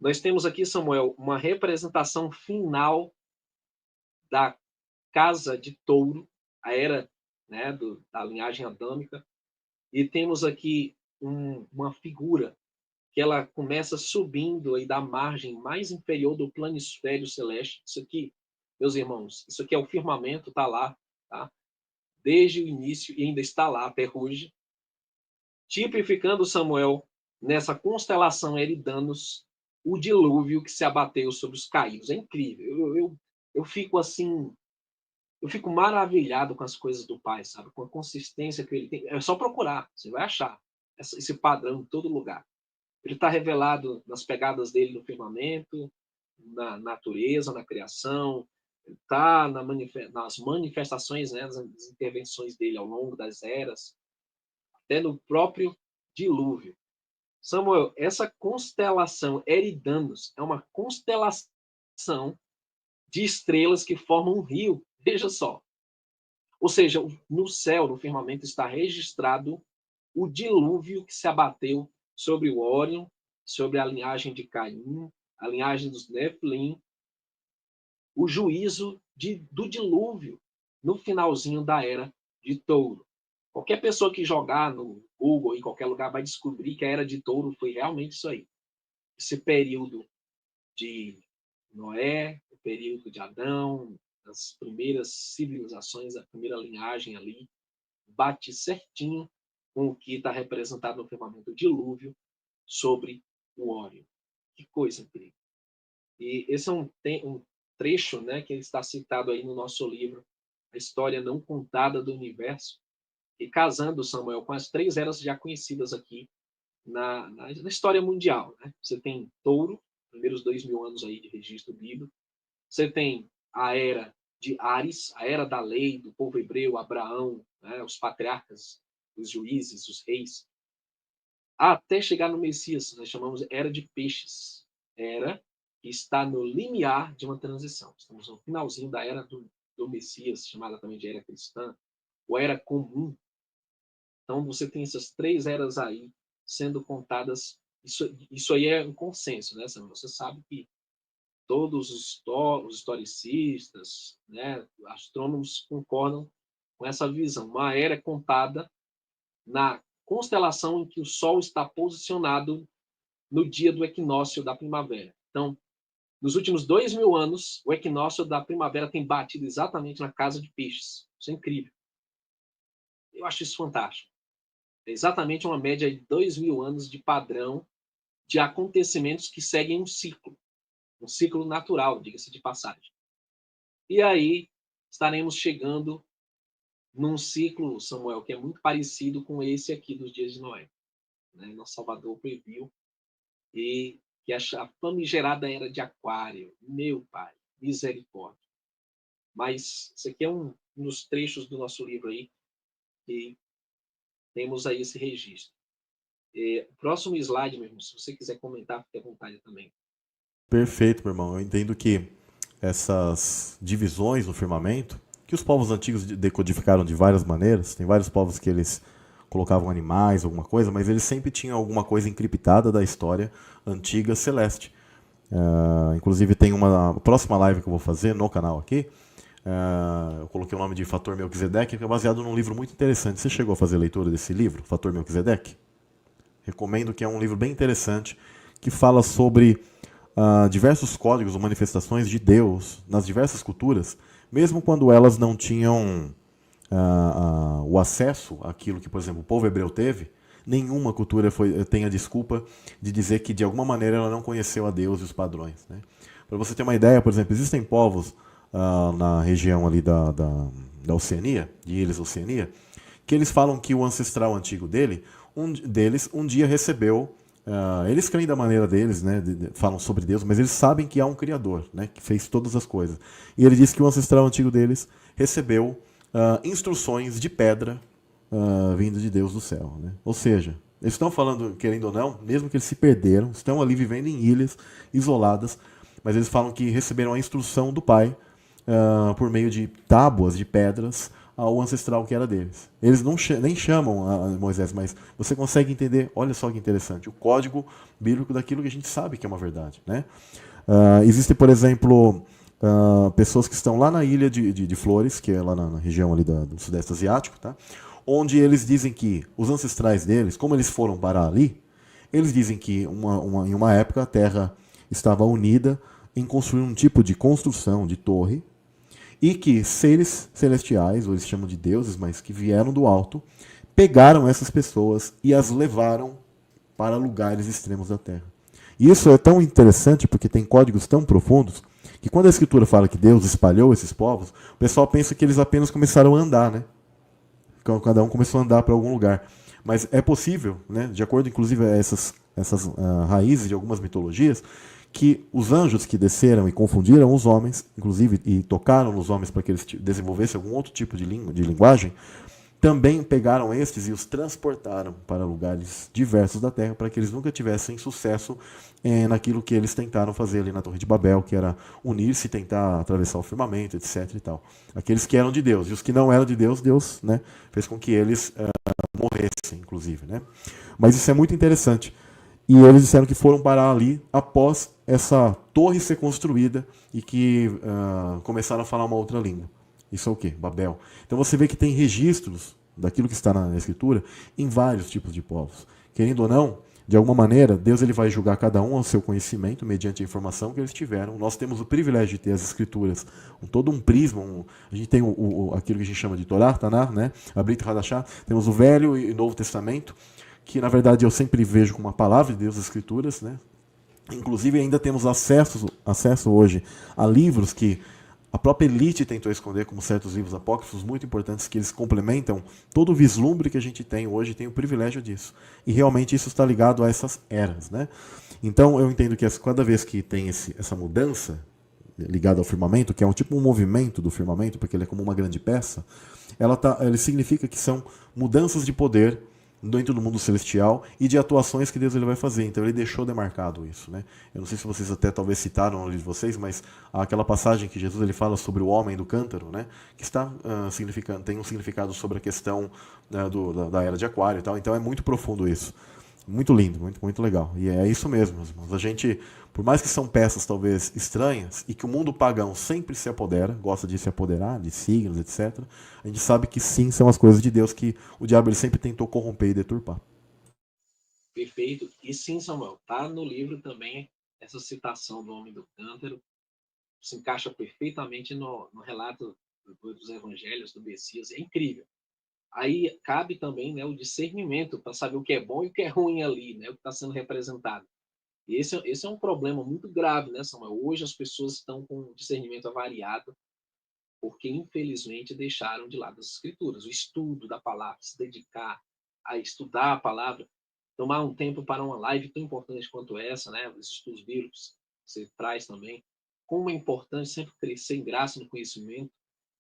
nós temos aqui, Samuel, uma representação final da casa de touro, a era, né, da linhagem adâmica, e temos aqui uma figura que ela começa subindo aí da margem mais inferior do planisfério celeste. Isso aqui, meus irmãos, isso aqui é o firmamento, está lá, tá? Desde o início e ainda está lá até hoje, tipificando Samuel nessa constelação Eridanos, o dilúvio que se abateu sobre os caídos. É incrível. Eu fico assim, eu fico maravilhado com as coisas do Pai, sabe? Com a consistência que ele tem. É só procurar, você vai achar esse padrão em todo lugar. Ele está revelado nas pegadas dele no firmamento, na natureza, na criação, está nas manifestações, né, nas intervenções dele ao longo das eras, até no próprio dilúvio. Samuel, essa constelação Eridanos é uma constelação de estrelas que formam um rio. Veja só. Ou seja, no céu, no firmamento, está registrado o dilúvio que se abateu sobre o Órion, sobre a linhagem de Caim, a linhagem dos Nefilim, o juízo do dilúvio no finalzinho da era de Touro. Qualquer pessoa que jogar no Google, em qualquer lugar, vai descobrir que a era de Touro foi realmente isso aí. Esse período de Noé, o período de Adão, as primeiras civilizações, a primeira linhagem ali, bate certinho com o que está representado no firmamento do dilúvio sobre o Órion. Que coisa incrível. E esse é um trecho, né, que está citado aí no nosso livro, A História Não Contada do Universo, e casando, Samuel, com as 3 eras já conhecidas aqui na história mundial. Né? Você tem Touro, primeiros 2.000 anos aí de registro bíblico. Você tem a era de Ares, a era da lei, do povo hebreu, Abraão, né, os patriarcas, os juízes, os reis, até chegar no Messias, nós chamamos era de peixes. Era que está no limiar de uma transição. Estamos no finalzinho da era do Messias, chamada também de era cristã, ou era comum. Então, você tem essas 3 eras aí sendo contadas. Isso aí é um consenso, né, Sam? Você sabe que todos os historicistas, né, astrônomos concordam com essa visão. Uma era contada na constelação em que o Sol está posicionado no dia do equinócio da primavera. Então, nos últimos 2.000 anos, o equinócio da primavera tem batido exatamente na casa de peixes. Isso é incrível. Eu acho isso fantástico. É exatamente uma média de 2.000 anos de padrão de acontecimentos que seguem um ciclo natural, diga-se de passagem. E aí estaremos chegando num ciclo, Samuel, que é muito parecido com esse aqui dos dias de Noé. Né? Nosso Salvador previu, e que a famigerada era de Aquário. Meu pai, misericórdia. Mas isso aqui é um dos trechos do nosso livro aí, que temos aí esse registro. Próximo slide, meu irmão, se você quiser comentar, fique à vontade também. Perfeito, meu irmão. Eu entendo que essas divisões no firmamento, que os povos antigos decodificaram de várias maneiras, tem vários povos que eles colocavam animais, alguma coisa, mas eles sempre tinham alguma coisa encriptada da história antiga celeste. Inclusive tem uma próxima live que eu vou fazer no canal aqui, eu coloquei o nome de Fator Melquisedeque, que é baseado num livro muito interessante. Você chegou a fazer a leitura desse livro, Fator Melquisedeque? Recomendo, que é um livro bem interessante, que fala sobre diversos códigos ou manifestações de Deus nas diversas culturas, mesmo quando elas não tinham o acesso àquilo que, por exemplo, o povo hebreu teve. Nenhuma cultura tem a desculpa de dizer que de alguma maneira ela não conheceu a Deus e os padrões. Né? Para você ter uma ideia, por exemplo, existem povos na região ali da Oceania, de Ilhas Oceania, que eles falam que o ancestral antigo deles um dia recebeu. Eles creem da maneira deles, né, falam sobre Deus, mas eles sabem que há um Criador, né, que fez todas as coisas. E ele diz que o ancestral antigo deles recebeu instruções de pedra vindo de Deus do céu. Né? Ou seja, eles estão falando, querendo ou não, mesmo que eles se perderam, estão ali vivendo em ilhas isoladas, mas eles falam que receberam a instrução do Pai por meio de tábuas de pedras ao ancestral que era deles. Eles não nem chamam a Moisés, mas você consegue entender, olha só que interessante, o código bíblico daquilo que a gente sabe que é uma verdade. Né? Existem, por exemplo, pessoas que estão lá na ilha de Flores, que é lá na região ali do Sudeste Asiático, tá? Onde eles dizem que os ancestrais deles, como eles foram parar ali, eles dizem que em uma época a Terra estava unida em construir um tipo de construção de torre e que seres celestiais, ou eles chamam de deuses, mas que vieram do alto, pegaram essas pessoas e as levaram para lugares extremos da Terra. E isso é tão interessante porque tem códigos tão profundos que quando a Escritura fala que Deus espalhou esses povos, o pessoal pensa que eles apenas começaram a andar, né? Cada um começou a andar para algum lugar. Mas é possível, né, de acordo inclusive a essas raízes de algumas mitologias, que os anjos que desceram e confundiram os homens, inclusive, e tocaram nos homens para que eles desenvolvessem algum outro tipo de linguagem, também pegaram estes e os transportaram para lugares diversos da Terra para que eles nunca tivessem sucesso naquilo que eles tentaram fazer ali na Torre de Babel, que era unir-se e tentar atravessar o firmamento, etc. E tal. Aqueles que eram de Deus. E os que não eram de Deus, Deus, né, fez com que eles morressem, inclusive. Né? Mas isso é muito interessante. E eles disseram que foram parar ali após essa torre ser construída e que começaram a falar uma outra língua. Isso é o quê? Babel. Então você vê que tem registros daquilo que está na Escritura em vários tipos de povos. Querendo ou não, de alguma maneira, Deus ele vai julgar cada um ao seu conhecimento, mediante a informação que eles tiveram. Nós temos o privilégio de ter as Escrituras, todo um prisma. A gente tem aquilo que a gente chama de Torá, Taná, né? A Brit Hadashah. Temos o Velho e Novo Testamento, que na verdade eu sempre vejo como uma palavra de Deus, as Escrituras. Né? Inclusive ainda temos acesso hoje a livros que a própria elite tentou esconder, como certos livros apócrifos muito importantes, que eles complementam todo o vislumbre que a gente tem hoje, tem o privilégio disso. E realmente isso está ligado a essas eras. Né? Então eu entendo que cada vez que tem essa mudança ligada ao firmamento, que é um movimento do firmamento, porque ele é como uma grande peça, ele significa que são mudanças de poder dentro do mundo celestial e de atuações que Deus ele vai fazer. Então ele deixou demarcado isso. Né? Eu não sei se vocês até talvez citaram no livro de vocês, mas há aquela passagem que Jesus ele fala sobre o homem do cântaro, né? Que está tem um significado sobre a questão da era de Aquário e tal. Então é muito profundo isso. Muito lindo, muito, muito legal. E é isso mesmo, meus irmãos. A gente, por mais que são peças talvez estranhas e que o mundo pagão sempre se apodera, gosta de se apoderar, de signos, etc., a gente sabe que sim, são as coisas de Deus que o diabo ele sempre tentou corromper e deturpar. Perfeito. E sim, Samuel, tá no livro também essa citação do homem do cântaro, se encaixa perfeitamente no relato dos evangelhos, do Messias, é incrível. Aí cabe também, né, o discernimento para saber o que é bom e o que é ruim ali, né, o que está sendo representado. E esse é um problema muito grave, né, Samuel? Hoje as pessoas estão com discernimento avariado porque, infelizmente, deixaram de lado as escrituras, o estudo da palavra, se dedicar a estudar a palavra, tomar um tempo para uma live tão importante quanto essa, né, os estudos bíblicos, você traz também, como é importante sempre crescer em graça no conhecimento.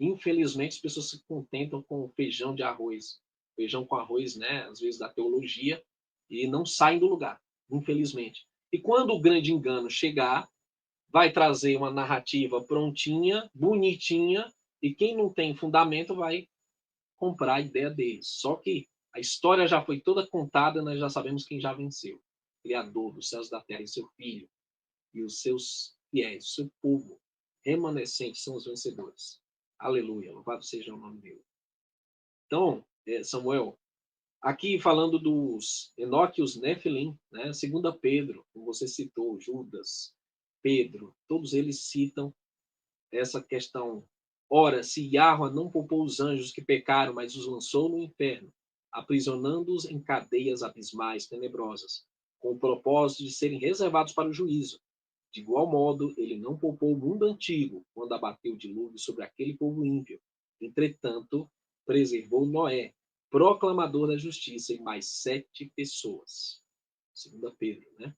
Infelizmente, as pessoas se contentam com feijão de arroz, feijão com arroz, né, às vezes da teologia, e não saem do lugar, infelizmente. E quando o grande engano chegar, vai trazer uma narrativa prontinha, bonitinha, e quem não tem fundamento vai comprar a ideia deles. Só que a história já foi toda contada, nós já sabemos quem já venceu. O Criador dos céus e da terra e seu Filho, e os seus fiéis, o seu povo remanescente são os vencedores. Aleluia, louvado seja o nome dele. Então, Samuel, aqui falando dos Enoque e os Nefilim, né? Segunda Pedro, como você citou, Judas, Pedro, todos eles citam essa questão. Ora, se Yahweh não poupou os anjos que pecaram, mas os lançou no inferno, aprisionando-os em cadeias abismais tenebrosas, com o propósito de serem reservados para o juízo. De igual modo, ele não poupou o mundo antigo, quando abateu o dilúvio sobre aquele povo ímpio. Entretanto, preservou Noé, proclamador da justiça, e mais 7 pessoas. 2 Pedro, né?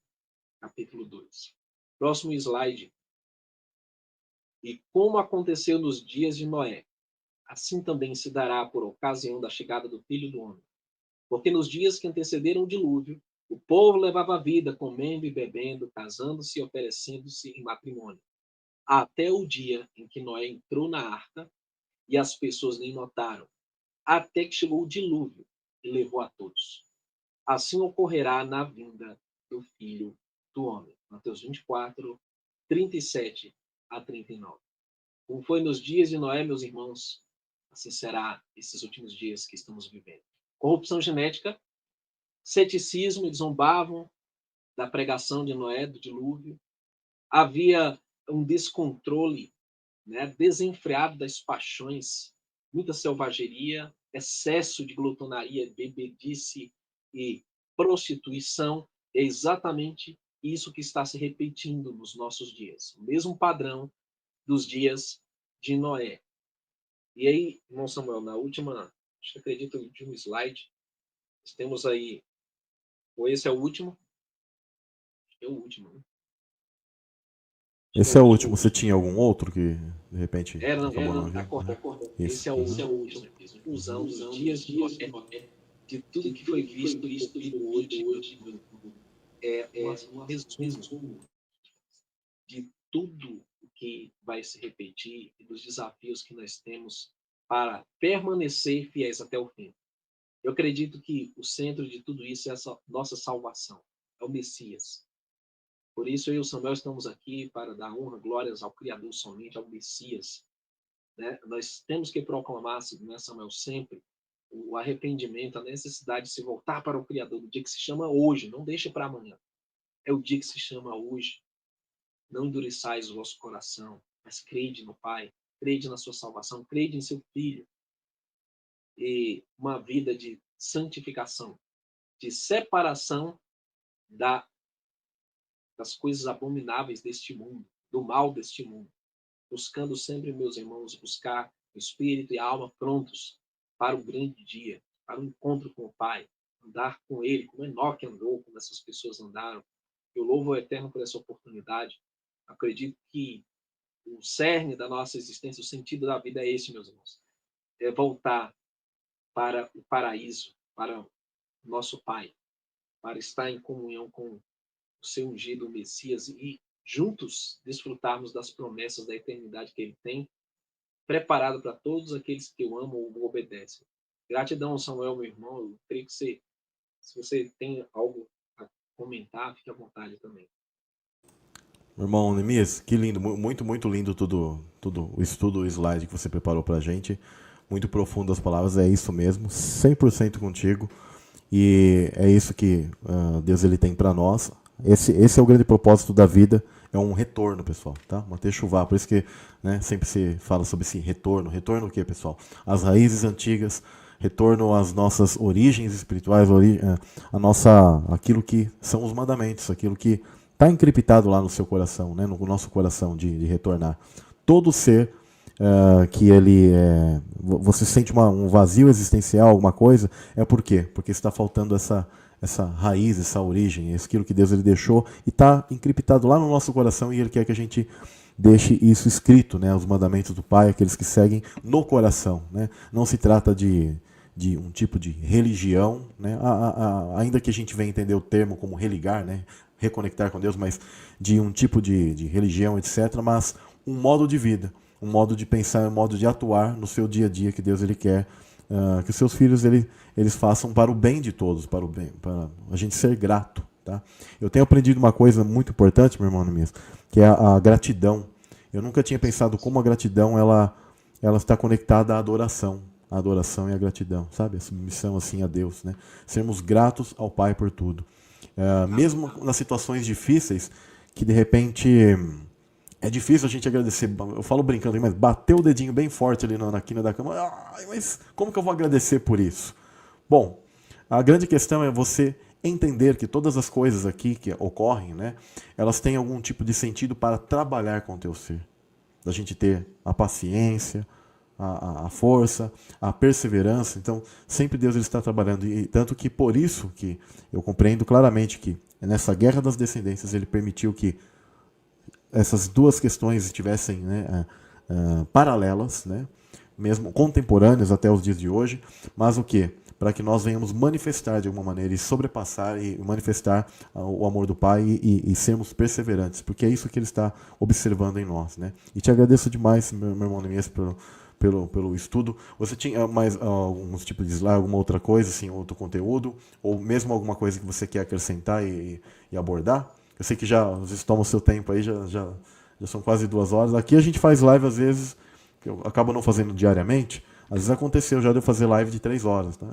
Capítulo 2. Próximo slide. E como aconteceu nos dias de Noé, assim também se dará por ocasião da chegada do Filho do Homem. Porque nos dias que antecederam o dilúvio, o povo levava a vida comendo e bebendo, casando-se e oferecendo-se em matrimônio, até o dia em que Noé entrou na arca e as pessoas nem notaram, até que chegou o dilúvio e levou a todos. Assim ocorrerá na vinda do Filho do Homem. Mateus 24, 37 a 39. Como foi nos dias de Noé, meus irmãos, assim será esses últimos dias que estamos vivendo. Corrupção genética, ceticismo, eles zombavam da pregação de Noé, do dilúvio. Havia um descontrole, né, desenfreado das paixões, muita selvageria, excesso de glutonaria, bebedice e prostituição. É exatamente isso que está se repetindo nos nossos dias. O mesmo padrão dos dias de Noé. E aí, irmão Samuel, na última, acho que acredito, o último slide, nós temos aí, ou esse é o último? É o último, né? Esse é o último. Você tinha algum outro que, de repente, não, acabou não tá vindo? correto. Isso. Esse é o último. Conclusão dos dias de Noé, de tudo que foi visto e escrito hoje, é um resumo de tudo o que vai se repetir e dos desafios que nós temos para permanecer fiéis até o fim. Eu acredito que o centro de tudo isso é essa nossa salvação, é o Messias. Por isso eu e o Samuel estamos aqui para dar honra, glórias ao Criador somente, ao Messias. Né? Nós temos que proclamar, né, Samuel, sempre o arrependimento, a necessidade de se voltar para o Criador, no dia que se chama hoje, não deixe para amanhã. É o dia que se chama hoje. Não endureçais o vosso coração, mas crede no Pai, crede na sua salvação, crede em seu Filho. E uma vida de santificação, de separação das coisas abomináveis deste mundo, do mal deste mundo. Buscando sempre, meus irmãos, buscar o espírito e a alma prontos para o grande dia, para o encontro com o Pai, andar com Ele, como Enoque andou, como essas pessoas andaram. Eu louvo o Eterno por essa oportunidade. Acredito que o cerne da nossa existência, o sentido da vida é esse, meus irmãos. É voltar para o paraíso, para o nosso Pai, para estar em comunhão com o seu ungido, o Messias, e juntos desfrutarmos das promessas da eternidade que Ele tem preparado para todos aqueles que o amam ou o obedecem. Gratidão, Samuel, meu irmão. Eu creio que se você tem algo a comentar, fique à vontade também. Meu irmão Neemias, que lindo, muito, muito lindo tudo o estudo, o slide que você preparou pra gente. Muito profundo as palavras, é isso mesmo, 100% contigo. E é isso que Deus ele tem para nós. Esse é o grande propósito da vida, é um retorno, pessoal, tá? Manter chuvar, por isso que, né, sempre se fala sobre esse retorno. Retorno o quê, pessoal? As raízes antigas, retorno às nossas origens espirituais, aquilo que são os mandamentos, aquilo que está encriptado lá no seu coração, né, no nosso coração de retornar. Todo ser que ele você sente um vazio existencial, alguma coisa, é por quê? Porque está faltando essa raiz, essa origem, aquilo que Deus ele deixou e está encriptado lá no nosso coração e Ele quer que a gente deixe isso escrito, né, os mandamentos do Pai, aqueles que seguem no coração, né? Não se trata de um tipo de religião, né? Ainda que a gente venha entender o termo como religar, né? Reconectar com Deus, mas de um tipo de religião, etc., mas um modo de vida, um modo de pensar, um modo de atuar no seu dia a dia que Deus ele quer que os seus filhos eles façam para o bem de todos, para a gente ser grato. Tá? Eu tenho aprendido uma coisa muito importante, meu irmão Neemias, que é a gratidão. Eu nunca tinha pensado como a gratidão ela está conectada à adoração. A adoração e a gratidão, sabe? A submissão assim a Deus, né? Sermos gratos ao Pai por tudo. Mesmo nas situações difíceis, que de repente é difícil a gente agradecer. Eu falo brincando, mas bateu o dedinho bem forte ali na quina da cama. Mas como que eu vou agradecer por isso? Bom, a grande questão é você entender que todas as coisas aqui que ocorrem, né, elas têm algum tipo de sentido para trabalhar com o teu ser. Da gente ter a paciência, a força, a perseverança. Então, sempre Deus ele está trabalhando. E tanto que por isso que eu compreendo claramente que nessa guerra das descendências ele permitiu que essas duas questões estivessem, né, paralelas, né, mesmo contemporâneas até os dias de hoje, mas o quê? Para que nós venhamos manifestar de alguma maneira e sobrepassar e manifestar o amor do Pai e sermos perseverantes, porque é isso que Ele está observando em nós, né? E te agradeço demais, meu irmão Neemias, pelo estudo. Você tinha mais alguns tipos de slide, alguma outra coisa, assim, outro conteúdo, ou mesmo alguma coisa que você quer acrescentar e abordar? Eu sei que já vocês tomam o seu tempo aí, já são quase 2 horas. Aqui a gente faz live às vezes, que eu acabo não fazendo diariamente. Às vezes aconteceu já de eu fazer live de 3 horas, tá?